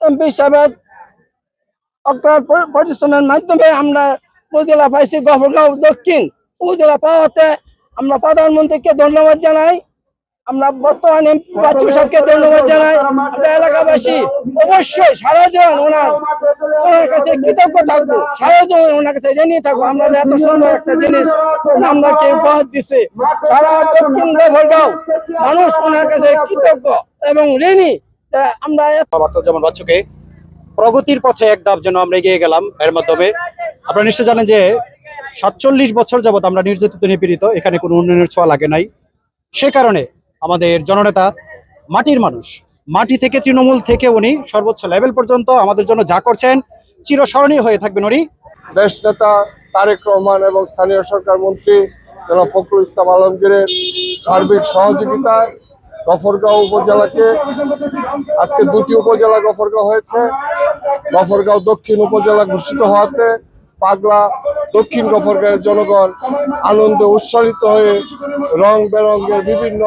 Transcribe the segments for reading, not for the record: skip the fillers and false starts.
MP সাহেবের অক্লান্ত পরিশ্রমের মাধ্যমে আমরা উপজেলা পাইছি। গফরগাঁও দক্ষিণ উপজেলা পাওয়াতে আমরা প্রধানমন্ত্রীকে ধন্যবাদ জানাই। আমরা বর্তমানে বাচ্চু সাহেবকে ধন্যবাদ জানাই। আমরা এলাকাবাসী অবশ্যই সারা জীবন ওনার কাছে কৃতজ্ঞ থাকবো, সারা জীবন ওনার কাছে ঋণী থাকবো। আমরা এত সুন্দর একটা জিনিস আমরাকে উপহার দিচ্ছে, সারা দক্ষিণ গফরগাঁও মানুষ ওনার কাছে কৃতজ্ঞ এবং ঋণী। আমরা যেমন বাচ্চুকে প্রগতির পথে এক ধাপ যেন আমরা এগিয়ে গেলাম। এর মাধ্যমে আপনারা নিশ্চয় জানেন যে ৪৭ বছর যাবত আমরা নির্যাতিত নিপীড়িত, এখানে কোনো উন্নয়নের ছোঁয়া লাগে নাই। সে কারণে আমাদের জননেতা মাটির মানুষ, মাটি থেকে তৃণমূল থেকে উনি সর্বোচ্চ লেভেল পর্যন্ত আমাদের জন্য যা করছেন চিরস্মরণীয় হয়ে থাকবেন। উনি দেশ নেতা তারেক রহমান এবং স্থানীয় সরকার মন্ত্রী জনাব ফখরুল ইসলাম আলমগীরের সার্বিক সহযোগিতায় গফরগাঁও উপজেলাকে আজকে ২টি উপজেলা গফরগাঁও হয়েছে। গফরগাঁও দক্ষিণ উপজেলা ঘোষিত হওয়াতে পাগলা দক্ষিণ গফরগাঁওয়ের জনগণ আনন্দে উৎসাহিত হয়ে রং বেরঙের বিভিন্ন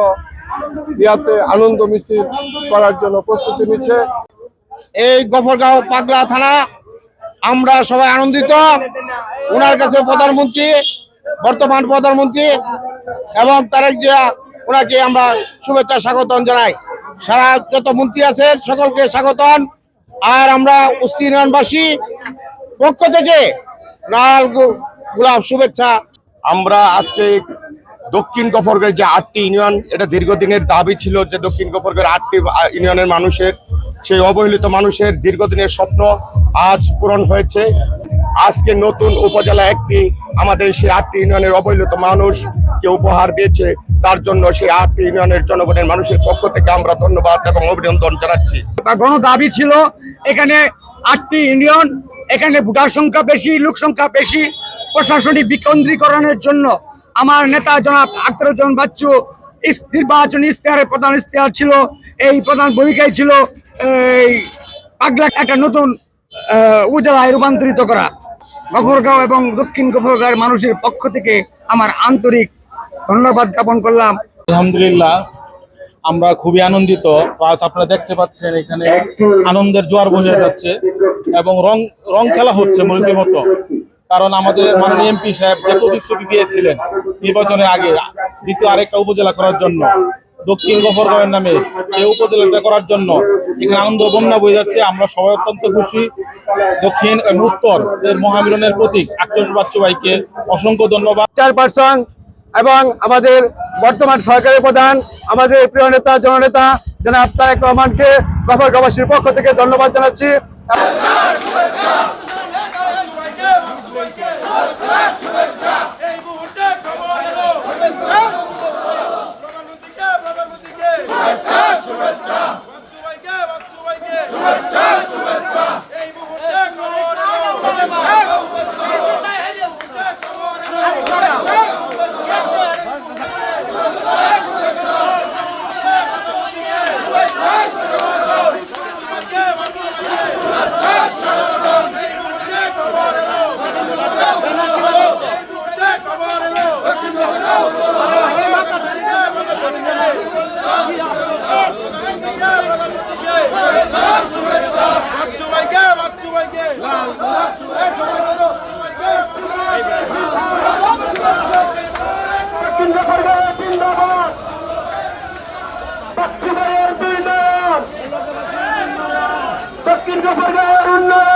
ইয়াতে আনন্দ মিছিল করার জন্য প্রস্তুতি নিচ্ছে। এই গফরগাঁও পাগলা থানা আমরা সবাই আনন্দিত। ওনার কাছে প্রধানমন্ত্রী, বর্তমান প্রধানমন্ত্রী এবং তারেক জিয়া, ওনাকে আমরা শুভেচ্ছা স্বাগতম জানাই। সারা যত মন্ত্রী আছেন সকলকে স্বাগতম। আর আমরা উস্তি ইউনিয়নবাসী পক্ষ থেকে লাল গোলাপ শুভেচ্ছা। আমরা আজকে দক্ষিণ গফরগাঁওয়ের যে ৮টি ইউনিয়ন, এটা দীর্ঘদিনের দাবি ছিল যে দক্ষিণ গফরগাঁওয়ের ৮টি ইউনিয়নের মানুষের, সেই অবহেলিত মানুষের দীর্ঘদিনের স্বপ্ন আজ পূরণ হয়েছে। আজকে নতুন উপজেলা একটি আমাদের সেই ৮টি ইউনিয়নের অবহেলিত মানুষকে উপহার দিয়েছে। তার জন্য সেই ৮টি ইউনিয়নের জনগণের মানুষের পক্ষ থেকে আমরা ধন্যবাদ এবং অভিনন্দন জানাচ্ছি। গণ দাবি ছিল এখানে ৮টি ইউনিয়ন, এখানে ভোটার সংখ্যা বেশি, লোক সংখ্যা বেশি, প্রশাসনিক বিকেন্দ্রীকরণের জন্য আমার নেতা জনাব আখতারুজ্জামান বাচ্চু নির্বাচনী ইশতেহারের প্রধান ইশতেহার ছিল, এই প্রধান ভূমিকায় ছিল এই পাগলা একটা নতুন উপজেলায় রূপান্তরিত করা। গফরগাঁও এবং দক্ষিণ গফরগাঁওয়ের মানুষের পক্ষ থেকে আমার আন্তরিক ধন্যবাদ জ্ঞাপন করলাম। আলহামদুলিল্লাহ, আমরা খুবই আনন্দিত। প্লাস আপনারা দেখতে পাচ্ছেন এখানে আনন্দের জোয়ার বয়ে যাচ্ছে এবং রং খেলা হচ্ছে মূর্তির মতো। কারণ আমাদের মাননীয় এমপি সাহেব যে প্রতিশ্রুতি দিয়েছিলেন নির্বাচনের আগে দ্বিতীয় আরেকটা উপজেলা করার জন্য, দক্ষিণ গফরগাঁওয়ের নামে এই উপজেলাটা করার জন্য এখানে আনন্দ বন্যা বয়ে যাচ্ছে। আমরা সবাই অত্যন্ত খুশি। দক্ষিণ এবং উত্তর এর মহামিলনের প্রতীক আখতারুজ্জামান বাচ্চু ভাইকে অসংখ্য ধন্যবাদ। চেয়ারপারসন এবং আমাদের বর্তমান সরকারি প্রধান, আমাদের প্রিয় নেতা জননেতা জনাব তারেক রহমানকে গফরগাঁওবাসীর পক্ষ থেকে ধন্যবাদ জানাচ্ছি। দক্ষিণ গফরগাঁওয়ের উন্নয়ন।